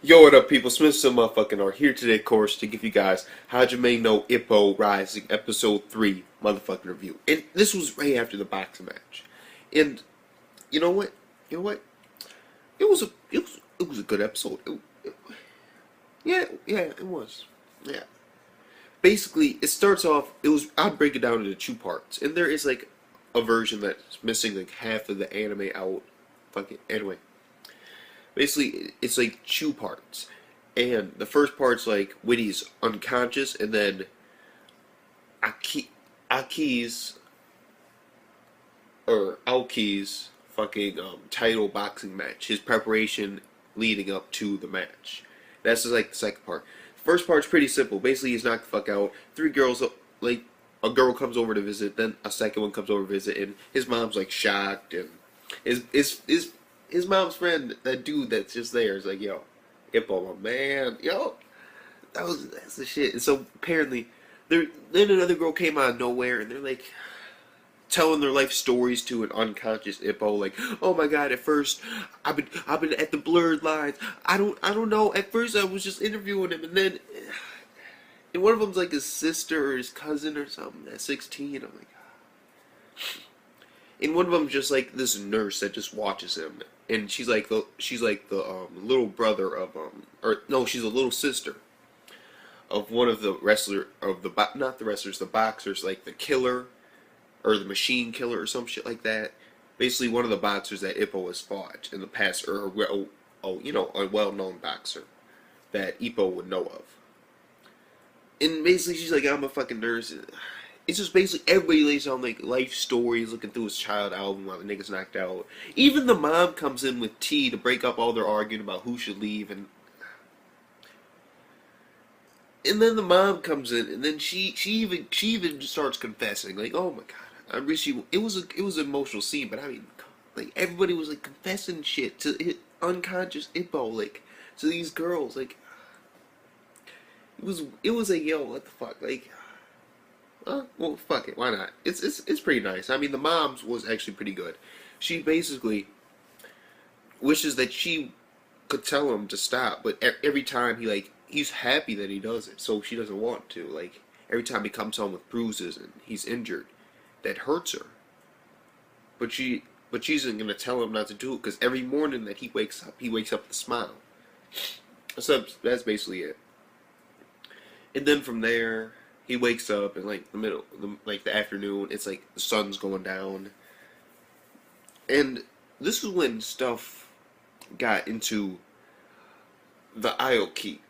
Yo, what up, people? Smith some motherfucking are here today, of course, to give you guys Hajime no Ippo Rising Episode 3 motherfucking review. And this was right after the boxing match. And you know what? You know what? It was a good episode. Yeah, it was. Yeah. Basically, it starts off. I'd break it down into two parts, and there is like a version that's missing like half of the anime out. Fucking anyway. Basically, it's like two parts, and the first part's like Winnie's unconscious, and then Aki's or Aoki's fucking title boxing match, his preparation leading up to the match. That's just like the second part. First part's pretty simple. Basically, he's knocked the fuck out. Three girls, like a girl comes over to visit, then a second one comes over to visit, and his mom's like shocked, and his mom's friend, that dude that's just there, is like, yo, Ippo, my man, yo, that's the shit. And so apparently, then another girl came out of nowhere, and they're like telling their life stories to an unconscious Ippo, like, oh my god, at first I've been at the blurred lines. I don't know. At first I was just interviewing him, and then and one of them's like his sister or his cousin or something at 16. I'm like, and one of them's just like this nurse that just watches him, and she's like the little brother of or no, she's a little sister of one of the not the wrestlers, the boxers, like the killer or the machine killer or some shit like that. Basically, one of the boxers that Ippo has fought in the past, or a well-known boxer that Ippo would know of. And basically, she's like, I'm a fucking nurse. It's just basically everybody lays down like life stories, looking through his child album while the nigga's knocked out. Even the mom comes in with tea to break up all their arguing about who should leave, and then the mom comes in, and then she even starts confessing, like, oh my god, I wish it was an emotional scene, but I mean, like everybody was like confessing shit to unconscious Ippo, like to these girls, like it was like, yo, what the fuck, like. Well, fuck it. Why not? It's pretty nice. I mean, the mom's was actually pretty good. She basically wishes that she could tell him to stop, but every time he's happy that he does it, so she doesn't want to. Like every time he comes home with bruises and he's injured, that hurts her. But she isn't gonna tell him not to do it because every morning that he wakes up with a smile. So that's basically it. And then from there, he wakes up in like the afternoon. It's like the sun's going down, and this is when stuff got into the Aoki.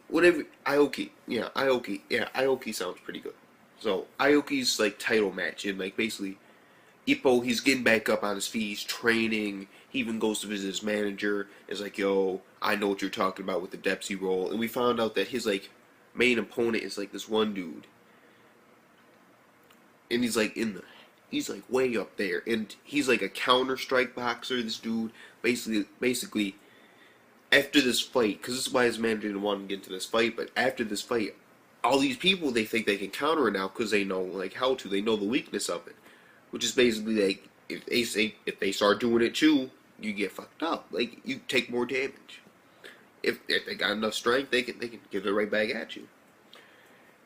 Whatever Aoki, yeah, Aoki sounds pretty good. So Aoki's like title match, and like basically Ippo, he's getting back up on his feet, he's training. He even goes to visit his manager. Is like, yo, I know what you're talking about with the Depsy roll, and we found out that his like main opponent is like this one dude, and he's like he's like way up there, and he's like a counter strike boxer. This dude basically after this fight, because this is why his manager didn't want him to get into this fight, but after this fight, all these people, they think they can counter it now because they know like how to. They know the weakness of it, which is basically like if they start doing it too, you get fucked up. Like you take more damage. If they got enough strength, they can give it right back at you.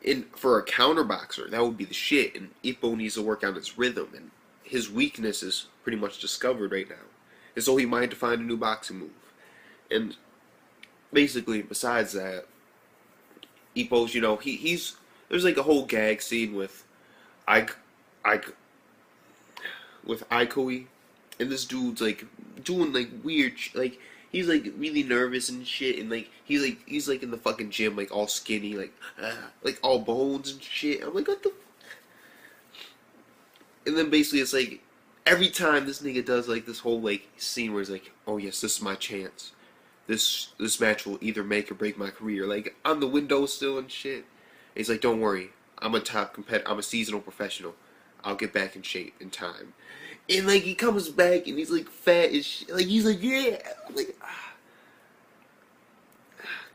And for a counter boxer, that would be the shit. And Ippo needs to work on his rhythm, and his weakness is pretty much discovered right now. And so he might have to find a new boxing move. And basically, besides that, Ippo's, he's there's like a whole gag scene with Ikoi, and this dude's like doing like weird like he's like really nervous and shit, and like he's like in the fucking gym like all skinny, like all bones and shit. I'm like, what the and then basically it's like every time this nigga does like this whole like scene where he's like, oh yes, this is my chance. This match will either make or break my career. Like on the windowsill and shit. And he's like, don't worry, I'm a top competitor. I'm a seasonal professional. I'll get back in shape in time. And like he comes back and he's like fat as shit. Like he's like, yeah. I'm like,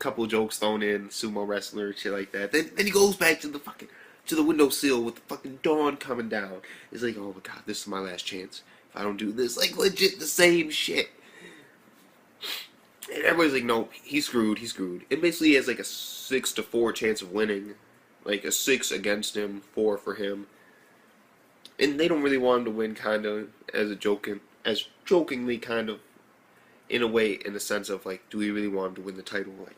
couple of jokes thrown in, sumo wrestler and shit like that. Then he goes back to the windowsill with the fucking dawn coming down. It's like, oh my god, this is my last chance. If I don't do this, like legit the same shit. And everybody's like, no, he's screwed, he's screwed. And basically he has like a 6-4 chance of winning. Like a 6 against him, 4 for him. And they don't really want him to win, kind of, as jokingly, kind of, in a way, in the sense of, like, do we really want him to win the title? Like,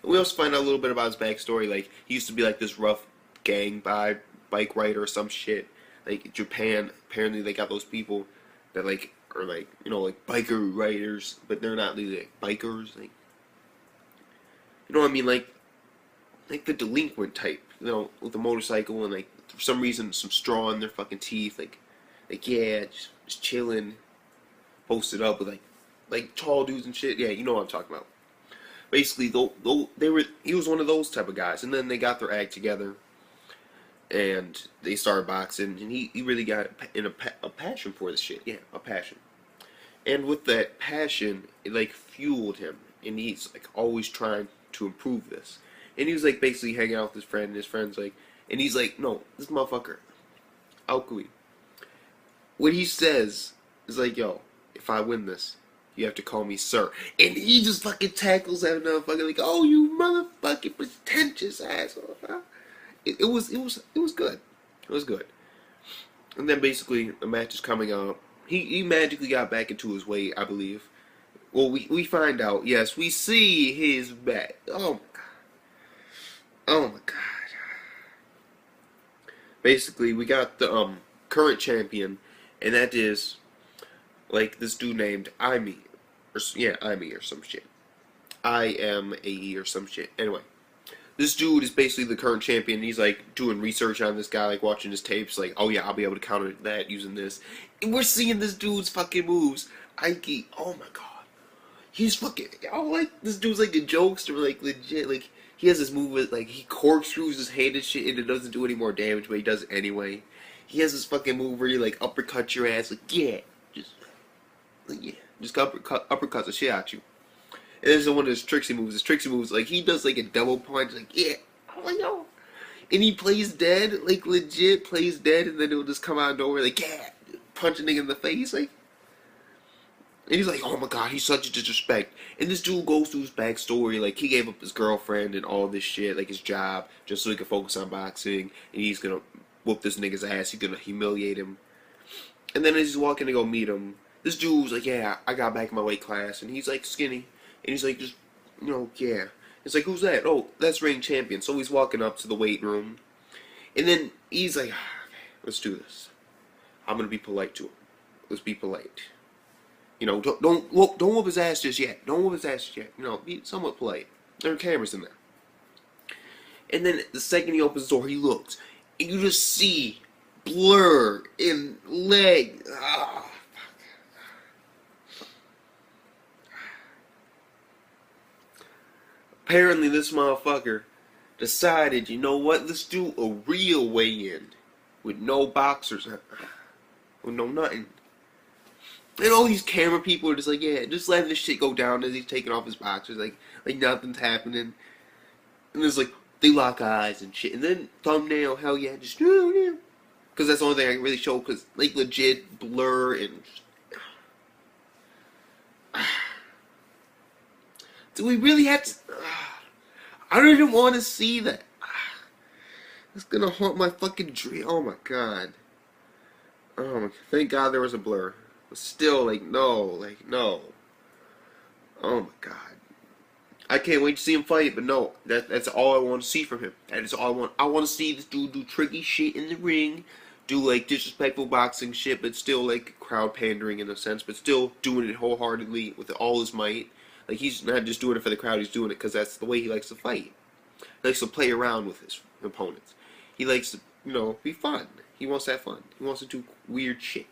and we also find out a little bit about his backstory. Like, he used to be, like, this rough gang bike rider or some shit. Like, Japan, apparently they got those people that, like, are, like, you know, like, biker riders, but they're not really, like, bikers. Like, you know what I mean? Like the delinquent type, you know, with the motorcycle and, like, for some reason, some straw in their fucking teeth. Like yeah, just chilling, posted up with, like tall dudes and shit. Yeah, you know what I'm talking about. Basically, he was one of those type of guys, and then they got their act together, and they started boxing, and he really got a passion for this shit. Yeah, a passion. And with that passion, it like fueled him, and he's like always trying to improve this. And he was like basically hanging out with his friend, and his friend's like, and he's like, no, this motherfucker, Aoki, what he says is like, yo, if I win this, you have to call me sir. And he just fucking tackles that motherfucker like, oh, you motherfucking pretentious asshole. It was good. It was good. And then basically the match is coming up. He magically got back into his weight, I believe. Well, we find out. Yes, we see his back. Oh my god. Oh my god. Basically, we got the current champion, and that is like this dude named Ime, Ime or some shit. IMAE or some shit. Anyway, this dude is basically the current champion. He's like doing research on this guy, like watching his tapes, like, oh yeah, I'll be able to counter that using this. And we're seeing this dude's fucking moves. Aoki, oh my god. He's fucking, like, this dude's like a jokester, like, legit, like, he has this move with, like, he corkscrews his hand and shit, and it doesn't do any more damage, but he does it anyway. He has this fucking move where he, like, uppercuts your ass, like, yeah, just uppercuts the shit out you. And there's one of his tricksy moves, like, he does, like, a double punch, like, yeah, oh, no. And he plays dead, like, legit plays dead, and then it'll just come out of nowhere, like, yeah, punch a nigga in the face, like. And he's like, oh my god, he's such a disrespect. And this dude goes through his backstory, like, he gave up his girlfriend and all this shit, like, his job, just so he could focus on boxing, and he's gonna whoop this nigga's ass, he's gonna humiliate him. And then as he's walking to go meet him, this dude's like, yeah, I got back in my weight class, and he's, like, skinny, and he's like, just, you know, yeah. It's like, who's that? Oh, that's reigning champion. So he's walking up to the weight room, and then he's like, okay, let's do this. I'm gonna be polite to him. Let's be polite. You know, don't whoop his ass just yet. Don't whoop his ass just yet. You know, be somewhat polite. There are cameras in there. And then the second he opens the door, he looks, and you just see blur in leg. Ah, fuck. Apparently, this motherfucker decided, you know what? Let's do a real weigh-in with no boxers, with no nothing. And all these camera people are just like, yeah, just letting this shit go down as he's taking off his boxers, like nothing's happening. And there's like, they lock eyes and shit. And then thumbnail, hell yeah, just, because that's the only thing I can really show, because, like, legit blur and just, do we really have to, I don't even want to see that. It's gonna haunt my fucking dream. Oh my god. Oh my, thank god there was a blur. But still, no. Oh my god. I can't wait to see him fight, but no, that's all I want to see from him. That is all I want. I want to see this dude do tricky shit in the ring, do, like, disrespectful boxing shit, but still, like, crowd pandering in a sense, but still doing it wholeheartedly with all his might. Like, he's not just doing it for the crowd, he's doing it because that's the way he likes to fight. He likes to play around with his opponents. He likes to, you know, be fun. He wants to have fun. He wants to do weird shit.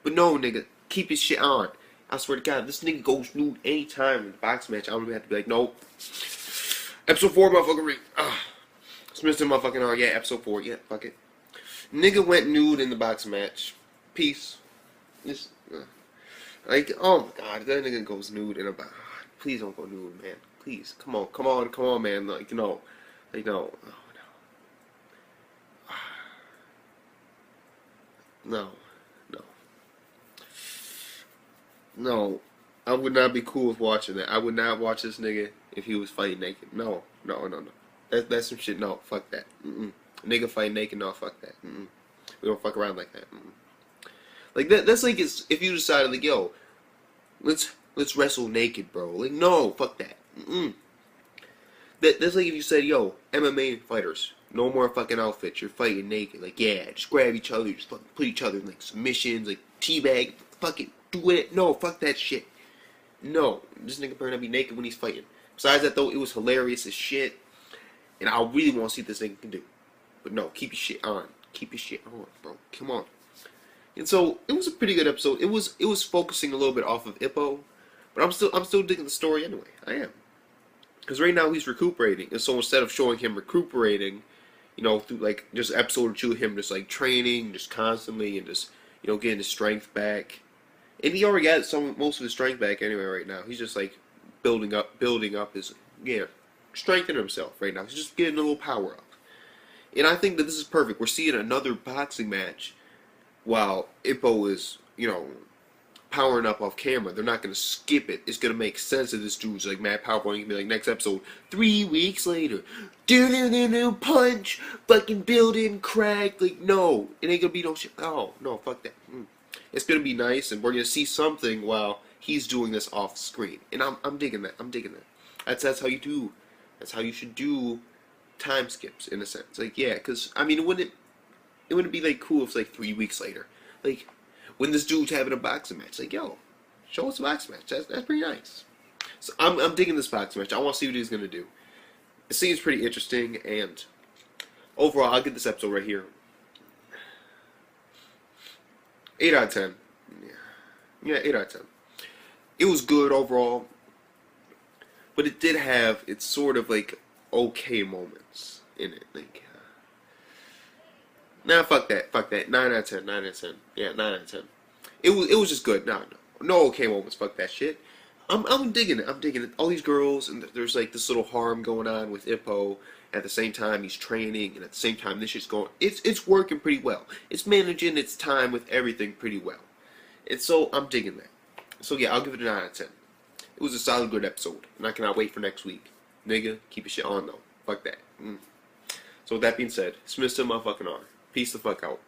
But no, nigga, keep his shit on. I swear to God, this nigga goes nude anytime in the boxing match. I'm gonna have to be like, nope. Episode 4, motherfucker, ring. Smith motherfucking R. Yeah, episode 4. Yeah, fuck it. Nigga went nude in the boxing match. Peace. Just, like, oh my god, that nigga goes nude in a box. Please don't go nude, man. Please, come on, man. Like, no. Like, no. Oh, no. No. No. I would not be cool with watching that. I would not watch this nigga if he was fighting naked. No, no, no, no. That's some shit. No, fuck that. Nigga fight naked. No, fuck that. We don't fuck around like that. Like that's like if you decided like, yo, let's wrestle naked, bro. Like, no, fuck that. That's like if you said, yo, MMA fighters, no more fucking outfits. You're fighting naked. Like, yeah, just grab each other, just fucking put each other in like submissions, like teabag, fucking do it. No, fuck that shit. No, this nigga better not be naked when he's fighting. Besides that, though, it was hilarious as shit, and I really want to see what this nigga can do. But no, keep your shit on. Keep your shit on, bro. Come on. And so it was a pretty good episode. It was focusing a little bit off of Ippo, but I'm still digging the story anyway. I am, because right now he's recuperating, and so instead of showing him recuperating, you know, through like just episode or two of him just like training, just constantly, and just getting his strength back. And he already got most of his strength back anyway right now. He's just like building up his strengthening himself right now. He's just getting a little power up. And I think that this is perfect. We're seeing another boxing match while Ippo is, powering up off camera. They're not going to skip it. It's going to make sense that this dude's like mad powerful. And you can be like, next episode, 3 weeks later, punch, fucking building, crack. Like, no, it ain't going to be no shit. Oh, no, fuck that. It's going to be nice, and we're going to see something while he's doing this off screen. And I'm digging that. I'm digging that. That's how you do. That's how you should do time skips, in a sense. Like, yeah, because, I mean, it wouldn't be, like, cool if it's, like, 3 weeks later. Like, when this dude's having a boxing match, like, yo, show us a boxing match. That's pretty nice. So I'm digging this boxing match. I want to see what he's going to do. It seems pretty interesting, and overall, I'll get this episode right here 8 out of 10. Yeah, 8 out of 10. It was good overall, but it did have its sort of like okay moments in it. Like, fuck that. 9 out of 10. 9 out of 10. Yeah, 9 out of 10. It was just good. No okay moments. Fuck that shit. I'm digging it. I'm digging it. All these girls, and there's like this little harm going on with Ippo. At the same time, he's training, and at the same time, this shit's going. It's working pretty well. It's managing its time with everything pretty well, and so I'm digging that. So yeah, I'll give it a 9 out of 10. It was a solid, good episode, and I cannot wait for next week. Nigga, keep your shit on though. Fuck that. So with that being said, Smith to motherfucking R. Peace the fuck out.